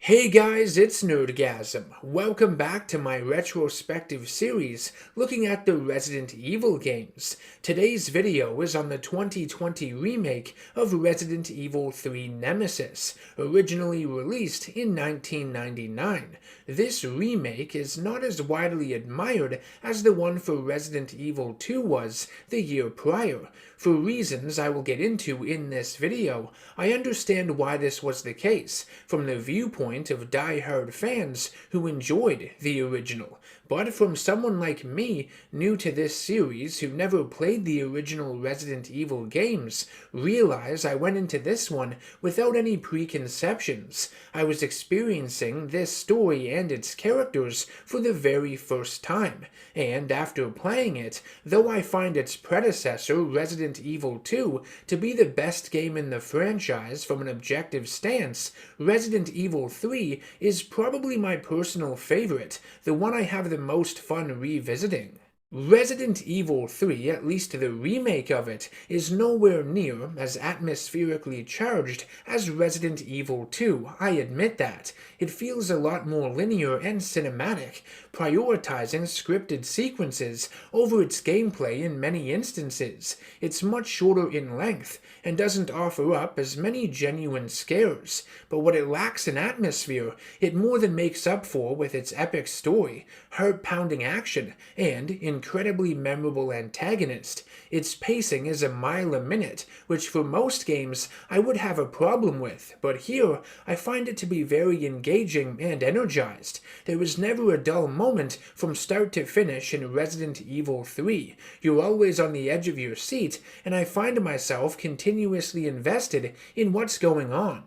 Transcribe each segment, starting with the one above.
Hey guys, it's NerdGasm. Welcome back to my retrospective series looking at the Resident Evil games. Today's video is on the 2020 remake of Resident Evil 3 Nemesis, originally released in 1999. This remake is not as widely admired as the one for Resident Evil 2 was the year prior. For reasons I will get into in this video, I understand why this was the case, from the viewpoint of die-hard fans who enjoyed the original, but from someone like me, new to this series who never played the original Resident Evil games, realize I went into this one without any preconceptions. I was experiencing this story and its characters for the very first time, and after playing it, though I find its predecessor, Resident Evil 2, to be the best game in the franchise from an objective stance, Resident Evil 3 is probably my personal favorite, the one I have the most fun revisiting. Resident Evil 3, at least the remake of it, is nowhere near as atmospherically charged as Resident Evil 2, I admit that. It feels a lot more linear and cinematic, prioritizing scripted sequences over its gameplay in many instances. It's much shorter in length, and doesn't offer up as many genuine scares, but what it lacks in atmosphere, it more than makes up for with its epic story, heart-pounding action, and incredibly memorable antagonist. Its pacing is a mile a minute, which for most games I would have a problem with, but here I find it to be very engaging and energized. There is never a dull moment from start to finish in Resident Evil 3. You're always on the edge of your seat, and I find myself continuously invested in what's going on.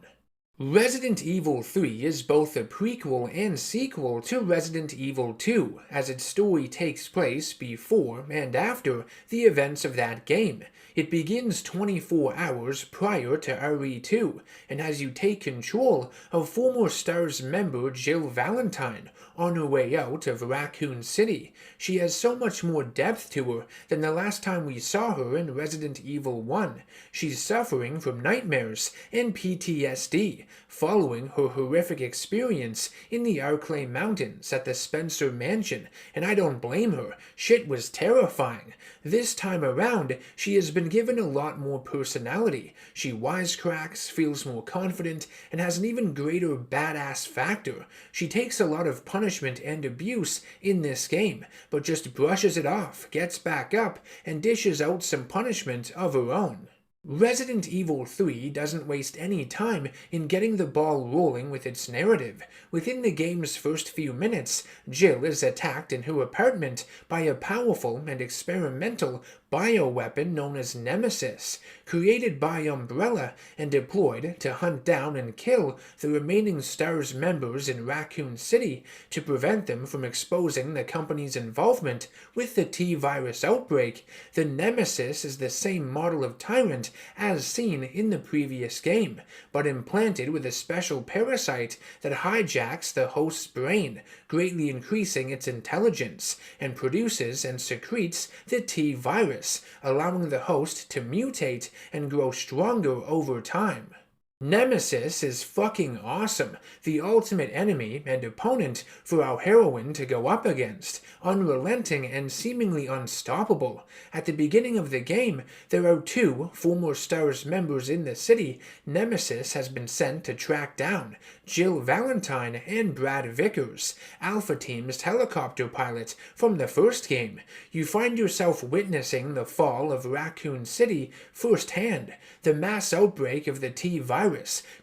Resident Evil 3 is both a prequel and sequel to Resident Evil 2, as its story takes place before and after the events of that game. It begins 24 hours prior to RE2, and has you take control of former STARS member Jill Valentine on her way out of Raccoon City. She has so much more depth to her than the last time we saw her in Resident Evil 1. She's suffering from nightmares and PTSD, following her horrific experience in the Arklay Mountains at the Spencer Mansion, and I don't blame her. Shit was terrifying. This time around, she has been given a lot more personality. She wisecracks, feels more confident, and has an even greater badass factor. She takes a lot of punishment and abuse in this game, but just brushes it off, gets back up, and dishes out some punishment of her own. Resident Evil 3 doesn't waste any time in getting the ball rolling with its narrative. Within the game's first few minutes, Jill is attacked in her apartment by a powerful and experimental bioweapon known as Nemesis, created by Umbrella and deployed to hunt down and kill the remaining STARS members in Raccoon City to prevent them from exposing the company's involvement with the T-virus outbreak. The Nemesis is the same model of tyrant as seen in the previous game, but implanted with a special parasite that hijacks the host's brain, greatly increasing its intelligence, and produces and secretes the T-virus, allowing the host to mutate and grow stronger over time. Nemesis is fucking awesome, the ultimate enemy and opponent for our heroine to go up against, unrelenting and seemingly unstoppable. At the beginning of the game, there are two former STARS members in the city Nemesis has been sent to track down, Jill Valentine and Brad Vickers, Alpha Team's helicopter pilot from the first game. You find yourself witnessing the fall of Raccoon City firsthand, the mass outbreak of the T-virus,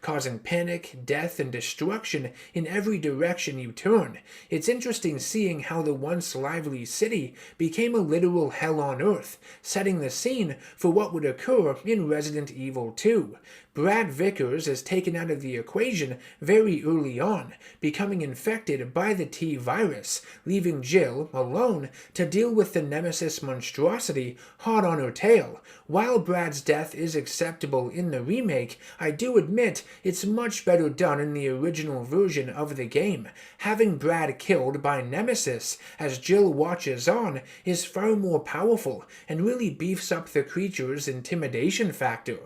causing panic, death, and destruction in every direction you turn. It's interesting seeing how the once lively city became a literal hell on earth, setting the scene for what would occur in Resident Evil 2. Brad Vickers is taken out of the equation very early on, becoming infected by the T-virus, leaving Jill alone to deal with the Nemesis monstrosity hot on her tail. While Brad's death is acceptable in the remake, I do admit it's much better done in the original version of the game. Having Brad killed by Nemesis as Jill watches on is far more powerful and really beefs up the creature's intimidation factor.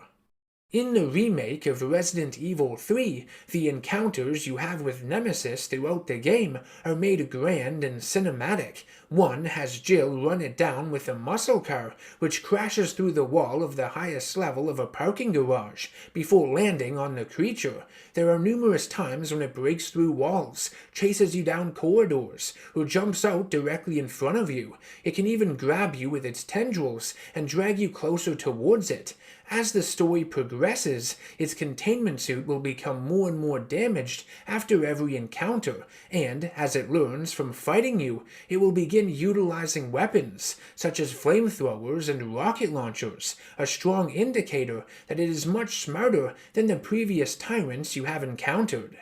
In the remake of Resident Evil 3, the encounters you have with Nemesis throughout the game are made grand and cinematic. One has Jill run it down with a muscle car, which crashes through the wall of the highest level of a parking garage, before landing on the creature. There are numerous times when it breaks through walls, chases you down corridors, or jumps out directly in front of you. It can even grab you with its tendrils and drag you closer towards it. As the story progresses, its containment suit will become more and more damaged after every encounter, and as it learns from fighting you, it will begin utilizing weapons, such as flamethrowers and rocket launchers, a strong indicator that it is much smarter than the previous tyrants you have encountered.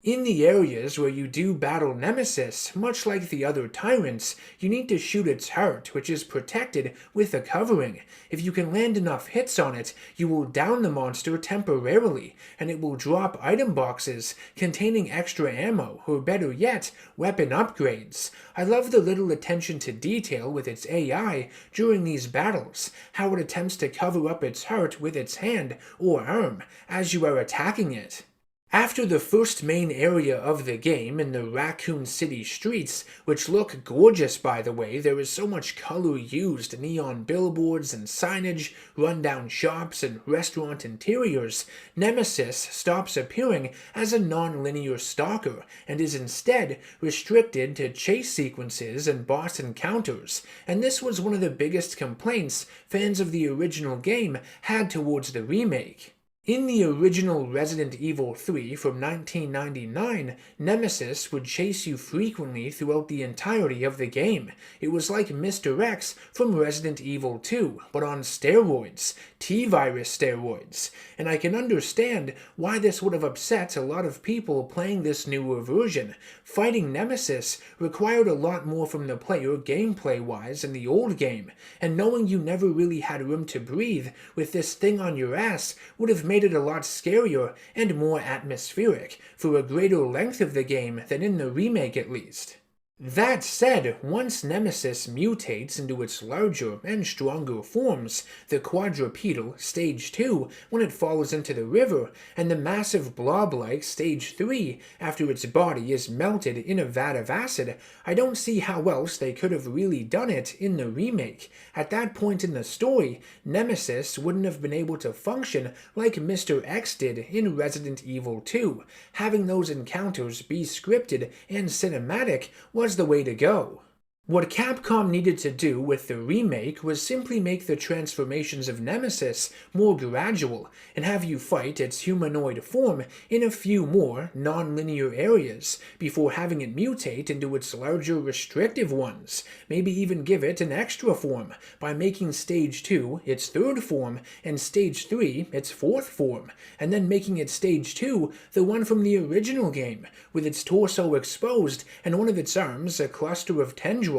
In the areas where you do battle Nemesis, much like the other tyrants, you need to shoot its heart, which is protected with a covering. If you can land enough hits on it, you will down the monster temporarily, and it will drop item boxes containing extra ammo, or better yet, weapon upgrades. I love the little attention to detail with its AI during these battles, how it attempts to cover up its heart with its hand or arm as you are attacking it. After the first main area of the game in the Raccoon City streets, which look gorgeous by the way, there is so much color used, neon billboards and signage, rundown shops and restaurant interiors, Nemesis stops appearing as a non-linear stalker and is instead restricted to chase sequences and boss encounters, and this was one of the biggest complaints fans of the original game had towards the remake. In the original Resident Evil 3 from 1999, Nemesis would chase you frequently throughout the entirety of the game. It was like Mr. X from Resident Evil 2, but on steroids, T-virus steroids, and I can understand why this would have upset a lot of people playing this newer version. Fighting Nemesis required a lot more from the player gameplay-wise in the old game, and knowing you never really had room to breathe with this thing on your ass would have made it a lot scarier and more atmospheric for a greater length of the game than in the remake at least. That said, once Nemesis mutates into its larger and stronger forms, the quadrupedal Stage 2 when it falls into the river, and the massive blob-like Stage 3 after its body is melted in a vat of acid, I don't see how else they could have really done it in the remake. At that point in the story, Nemesis wouldn't have been able to function like Mr. X did in Resident Evil 2. Having those encounters be scripted and cinematic was the way to go. What Capcom needed to do with the remake was simply make the transformations of Nemesis more gradual and have you fight its humanoid form in a few more non-linear areas before having it mutate into its larger restrictive ones. Maybe even give it an extra form by making Stage 2 its third form and Stage 3 its fourth form, and then making it Stage 2 the one from the original game, with its torso exposed and one of its arms a cluster of tendrils.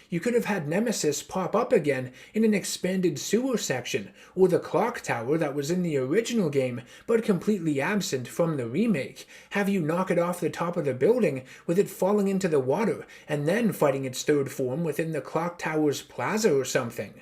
You could have had Nemesis pop up again in an expanded sewer section, or the clock tower that was in the original game but completely absent from the remake. Have you knock it off the top of the building with it falling into the water, and then fighting its third form within the clock tower's plaza or something.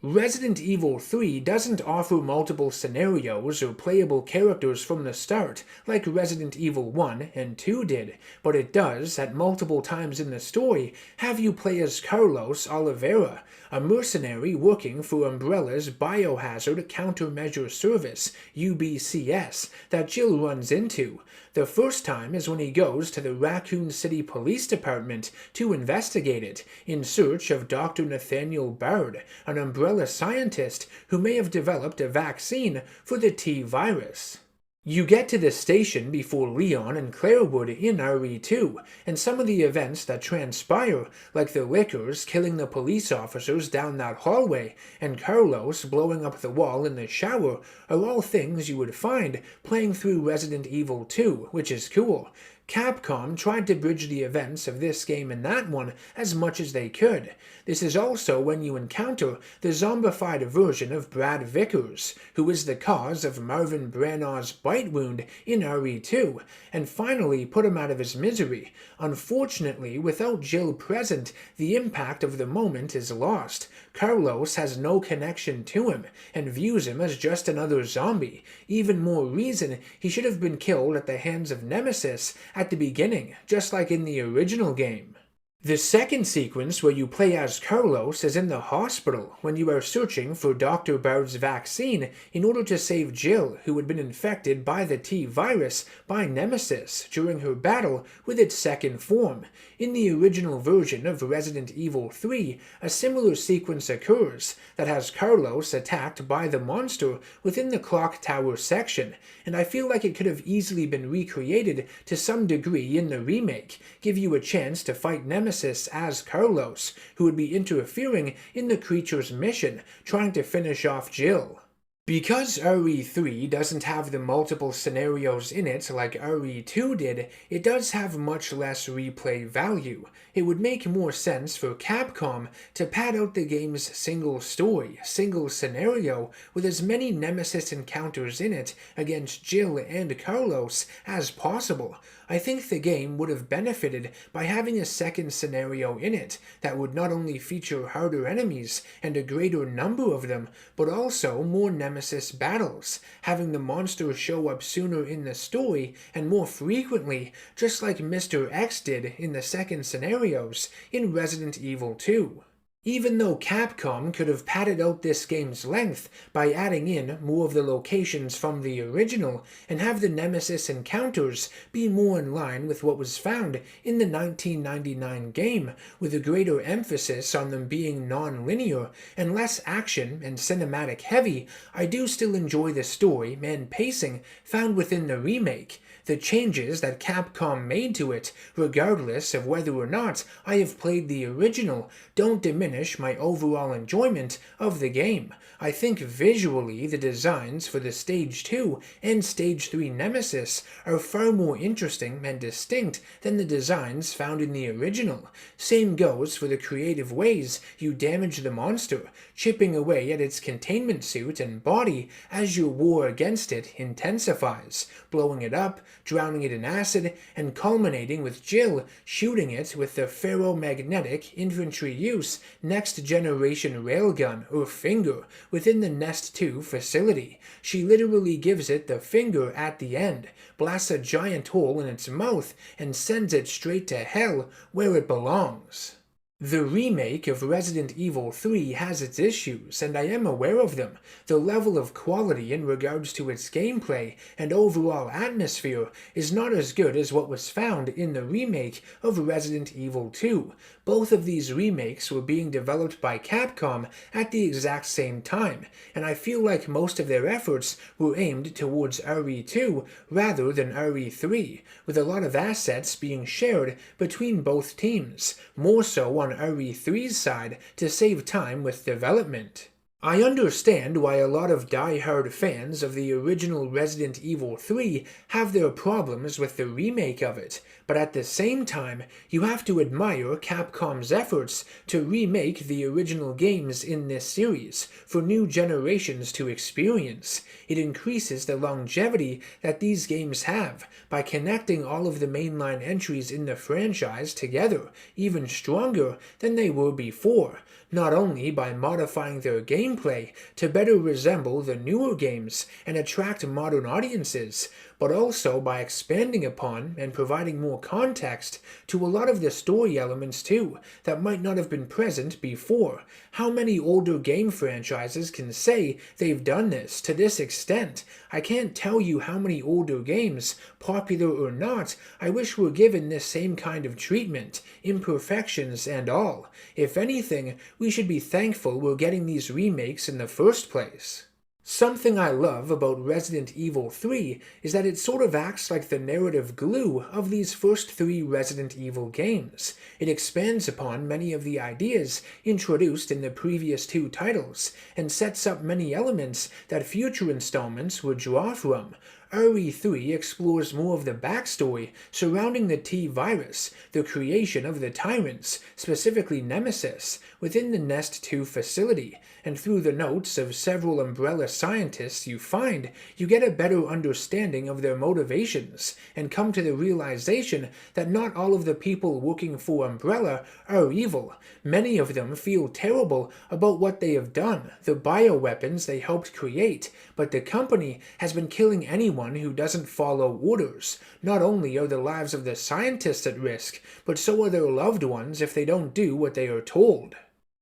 Resident Evil 3 doesn't offer multiple scenarios or playable characters from the start like Resident Evil 1 and 2 did, but it does, at multiple times in the story, have you play as Carlos Oliveira, a mercenary working for Umbrella's Biohazard Countermeasure Service, UBCS, that Jill runs into. The first time is when he goes to the Raccoon City Police Department to investigate it, in search of Dr. Nathaniel Bard, an Umbrella scientist who may have developed a vaccine for the T-virus. You get to the station before Leon and Claire would in RE2, and some of the events that transpire, like the Lickers killing the police officers down that hallway, and Carlos blowing up the wall in the shower, are all things you would find playing through Resident Evil 2, which is cool. Capcom tried to bridge the events of this game and that one as much as they could. This is also when you encounter the zombified version of Brad Vickers, who is the cause of Marvin Brannaugh's bite wound in RE2, and finally put him out of his misery. Unfortunately, without Jill present, the impact of the moment is lost. Carlos has no connection to him, and views him as just another zombie. Even more reason he should have been killed at the hands of Nemesis at the beginning, just like in the original game. The second sequence where you play as Carlos is in the hospital, when you are searching for Dr. Bard's vaccine in order to save Jill, who had been infected by the T-virus by Nemesis during her battle with its second form. In the original version of Resident Evil 3, a similar sequence occurs that has Carlos attacked by the monster within the clock tower section, and I feel like it could have easily been recreated to some degree in the remake, give you a chance to fight Nemesis as Carlos, who would be interfering in the creature's mission, trying to finish off Jill. Because RE3 doesn't have the multiple scenarios in it like RE2 did, it does have much less replay value. It would make more sense for Capcom to pad out the game's single story, single scenario, with as many Nemesis encounters in it against Jill and Carlos as possible. I think the game would have benefited by having a second scenario in it that would not only feature harder enemies and a greater number of them, but also more Nemesis battles, having the monster show up sooner in the story and more frequently, just like Mr. X did in the second scenarios in Resident Evil 2. Even though Capcom could have padded out this game's length by adding in more of the locations from the original and have the Nemesis encounters be more in line with what was found in the 1999 game, with a greater emphasis on them being non-linear and less action and cinematic heavy, I do still enjoy the story and pacing found within the remake. The changes that Capcom made to it, regardless of whether or not I have played the original, don't diminish my overall enjoyment of the game. I think visually the designs for the Stage 2 and Stage 3 Nemesis are far more interesting and distinct than the designs found in the original. Same goes for the creative ways you damage the monster, chipping away at its containment suit and body as your war against it intensifies, blowing it up, drowning it in acid, and culminating with Jill shooting it with the ferromagnetic infantry use next generation railgun or finger within the Nest 2 facility. She literally gives it the finger at the end, blasts a giant hole in its mouth, and sends it straight to hell where it belongs. The remake of Resident Evil 3 has its issues, and I am aware of them. The level of quality in regards to its gameplay and overall atmosphere is not as good as what was found in the remake of Resident Evil 2. Both of these remakes were being developed by Capcom at the exact same time, and I feel like most of their efforts were aimed towards RE2 rather than RE3, with a lot of assets being shared between both teams, more so on RE3's side to save time with development. I understand why a lot of die-hard fans of the original Resident Evil 3 have their problems with the remake of it, but at the same time, you have to admire Capcom's efforts to remake the original games in this series for new generations to experience. It increases the longevity that these games have by connecting all of the mainline entries in the franchise together, even stronger than they were before, not only by modifying their gameplay to better resemble the newer games and attract modern audiences, but also by expanding upon and providing more context to a lot of the story elements too that might not have been present before. How many older game franchises can say they've done this to this extent? I can't tell you how many older games, popular or not, I wish were given this same kind of treatment, imperfections and all. If anything, we should be thankful we're getting these remakes in the first place. Something I love about Resident Evil 3 is that it sort of acts like the narrative glue of these first 3 Resident Evil games. It expands upon many of the ideas introduced in the previous 2 titles, and sets up many elements that future installments would draw from. RE3 explores more of the backstory surrounding the T-Virus, the creation of the Tyrants, specifically Nemesis, within the Nest 2 facility, and through the notes of several Umbrella scientists you find, you get a better understanding of their motivations, and come to the realization that not all of the people working for Umbrella are evil. Many of them feel terrible about what they have done, the bioweapons they helped create, but the company has been killing anyone who doesn't follow orders. Not only are the lives of the scientists at risk, but so are their loved ones if they don't do what they are told.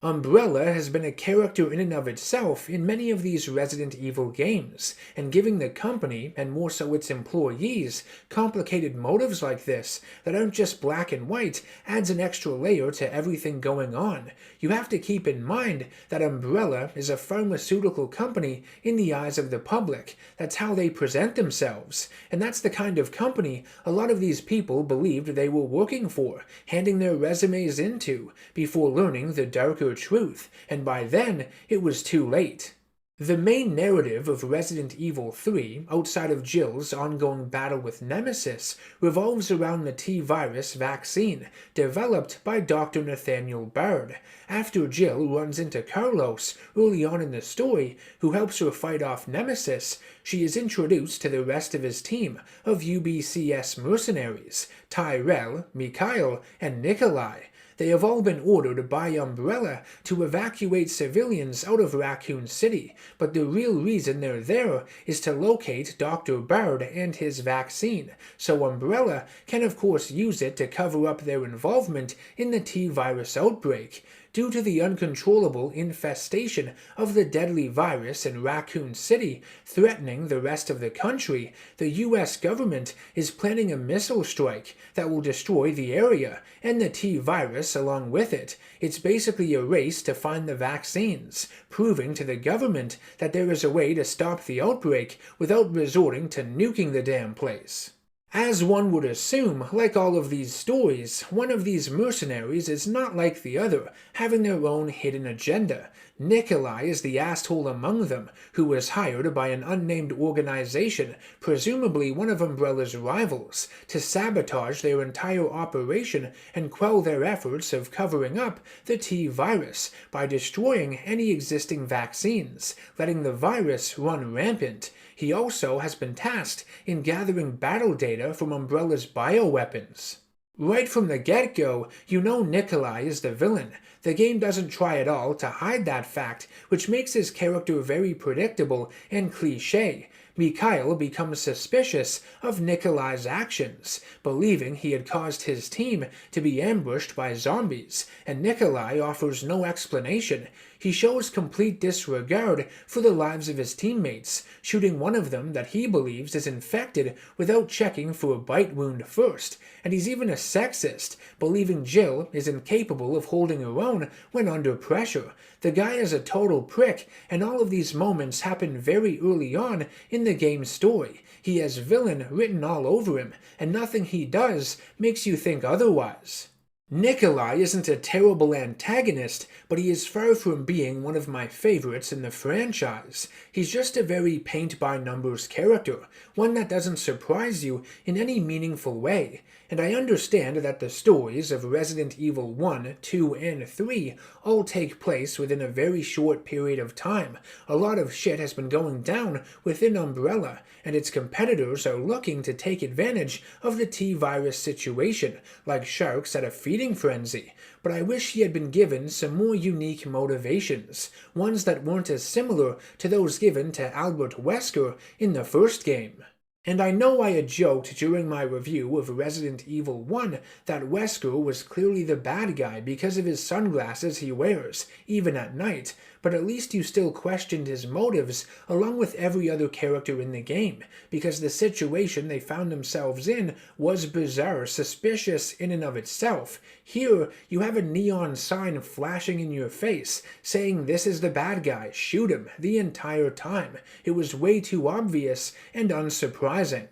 Umbrella has been a character in and of itself in many of these Resident Evil games, and giving the company, and more so its employees, complicated motives like this that aren't just black and white adds an extra layer to everything going on. You have to keep in mind that Umbrella is a pharmaceutical company in the eyes of the public. That's how they present themselves, and that's the kind of company a lot of these people believed they were working for, handing their resumes into, before learning the darker truth, and by then it was too late. The main narrative of Resident Evil 3, outside of Jill's ongoing battle with Nemesis, revolves around the T-Virus vaccine, developed by Dr. Nathaniel Bard. After Jill runs into Carlos early on in the story, who helps her fight off Nemesis, she is introduced to the rest of his team of UBCS mercenaries, Tyrell, Mikhail, and Nikolai. They have all been ordered by Umbrella to evacuate civilians out of Raccoon City, but the real reason they're there is to locate Dr. Bard and his vaccine, so Umbrella can of course use it to cover up their involvement in the T-Virus outbreak. Due to the uncontrollable infestation of the deadly virus in Raccoon City threatening the rest of the country, the US government is planning a missile strike that will destroy the area, and the T-Virus along with it. It's basically a race to find the vaccines, proving to the government that there is a way to stop the outbreak without resorting to nuking the damn place. As one would assume, like all of these stories, one of these mercenaries is not like the other, having their own hidden agenda. Nikolai is the asshole among them, who was hired by an unnamed organization, presumably one of Umbrella's rivals, to sabotage their entire operation and quell their efforts of covering up the T-Virus by destroying any existing vaccines, letting the virus run rampant. He also has been tasked in gathering battle data from Umbrella's bioweapons. Right from the get-go, you know Nikolai is the villain. The game doesn't try at all to hide that fact, which makes his character very predictable and cliché. Mikhail becomes suspicious of Nikolai's actions, believing he had caused his team to be ambushed by zombies, and Nikolai offers no explanation. He shows complete disregard for the lives of his teammates, shooting one of them that he believes is infected without checking for a bite wound first, and he's even a sexist, believing Jill is incapable of holding her own when under pressure. The guy is a total prick, and all of these moments happen very early on in the game's story. He has villain written all over him, and nothing he does makes you think otherwise. Nikolai isn't a terrible antagonist, but he is far from being one of my favorites in the franchise. He's just a very paint-by-numbers character, one that doesn't surprise you in any meaningful way, and I understand that the stories of Resident Evil 1, 2, and 3 all take place within a very short period of time. A lot of shit has been going down within Umbrella, and its competitors are looking to take advantage of the T-Virus situation, like sharks at a feeding frenzy. But I wish he had been given some more unique motivations, ones that weren't as similar to those given to Albert Wesker in the first game. And I know I had joked during my review of Resident Evil 1 that Wesker was clearly the bad guy because of his sunglasses he wears, even at night, but at least you still questioned his motives along with every other character in the game, because the situation they found themselves in was bizarre, suspicious in and of itself. Here, you have a neon sign flashing in your face, saying this is the bad guy, shoot him, the entire time. It was way too obvious and unsurprising.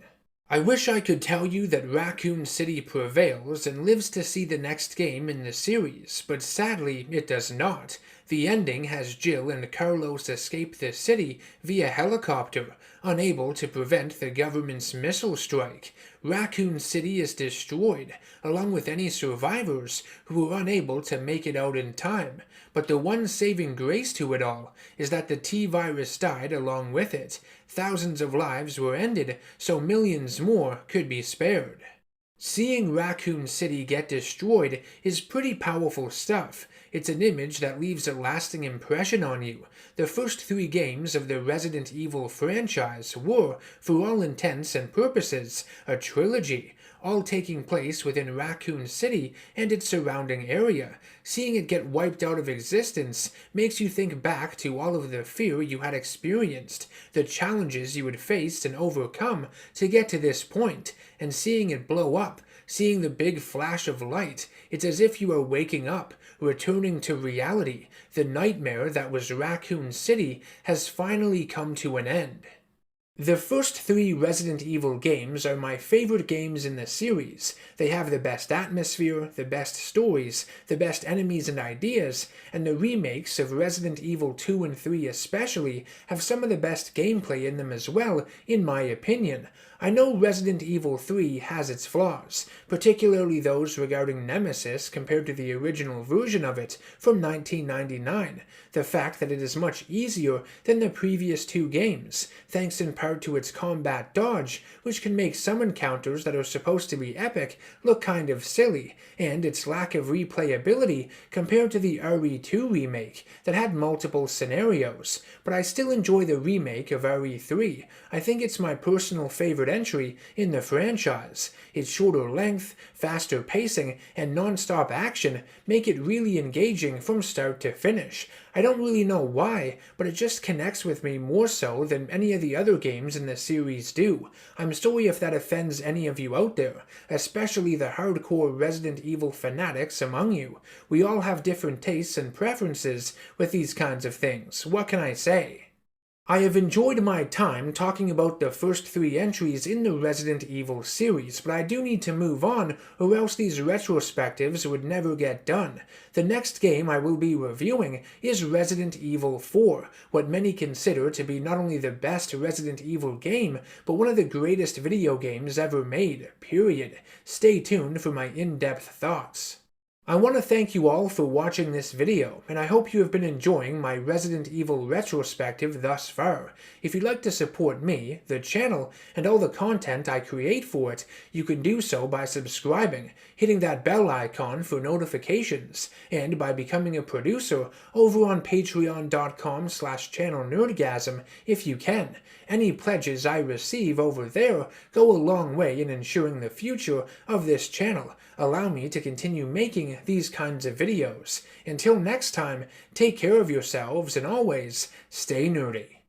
I wish I could tell you that Raccoon City prevails and lives to see the next game in the series, but sadly it does not. The ending has Jill and Carlos escape the city via helicopter, unable to prevent the government's missile strike. Raccoon City is destroyed, along with any survivors who were unable to make it out in time. But the one saving grace to it all is that the T-virus died along with it. Thousands of lives were ended, so millions more could be spared. Seeing Raccoon City get destroyed is pretty powerful stuff. It's an image that leaves a lasting impression on you. The first 3 games of the Resident Evil franchise were, for all intents and purposes, a trilogy, all taking place within Raccoon City and its surrounding area. Seeing it get wiped out of existence makes you think back to all of the fear you had experienced, the challenges you had faced and overcome to get to this point, and seeing it blow up, seeing the big flash of light, it's as if you are waking up, returning to reality. The nightmare that was Raccoon City has finally come to an end. The first 3 Resident Evil games are my favorite games in the series. They have the best atmosphere, the best stories, the best enemies and ideas, and the remakes of Resident Evil 2 and 3 especially have some of the best gameplay in them as well, in my opinion. I know Resident Evil 3 has its flaws, particularly those regarding Nemesis compared to the original version of it from 1999. The fact that it is much easier than the previous 2 games, thanks in part to its combat dodge, which can make some encounters that are supposed to be epic look kind of silly, and its lack of replayability compared to the RE2 remake that had multiple scenarios. But I still enjoy the remake of RE3. I think it's my personal favorite entry in the franchise. Its shorter length, faster pacing, and non-stop action make it really engaging from start to finish. I don't really know why, but it just connects with me more so than any of the other games in the series do. I'm sorry if that offends any of you out there, especially the hardcore Resident Evil fanatics among you. We all have different tastes and preferences with these kinds of things. What can I say? I have enjoyed my time talking about the first 3 entries in the Resident Evil series, but I do need to move on, or else these retrospectives would never get done. The next game I will be reviewing is Resident Evil 4, what many consider to be not only the best Resident Evil game, but one of the greatest video games ever made, period. Stay tuned for my in-depth thoughts. I want to thank you all for watching this video, and I hope you have been enjoying my Resident Evil retrospective thus far. If you'd like to support me, the channel, and all the content I create for it, you can do so by subscribing, hitting that bell icon for notifications, and by becoming a producer over on patreon.com/channelNerdGasm if you can. Any pledges I receive over there go a long way in ensuring the future of this channel. Allow me to continue making these kinds of videos. Until next time, take care of yourselves and always stay nerdy.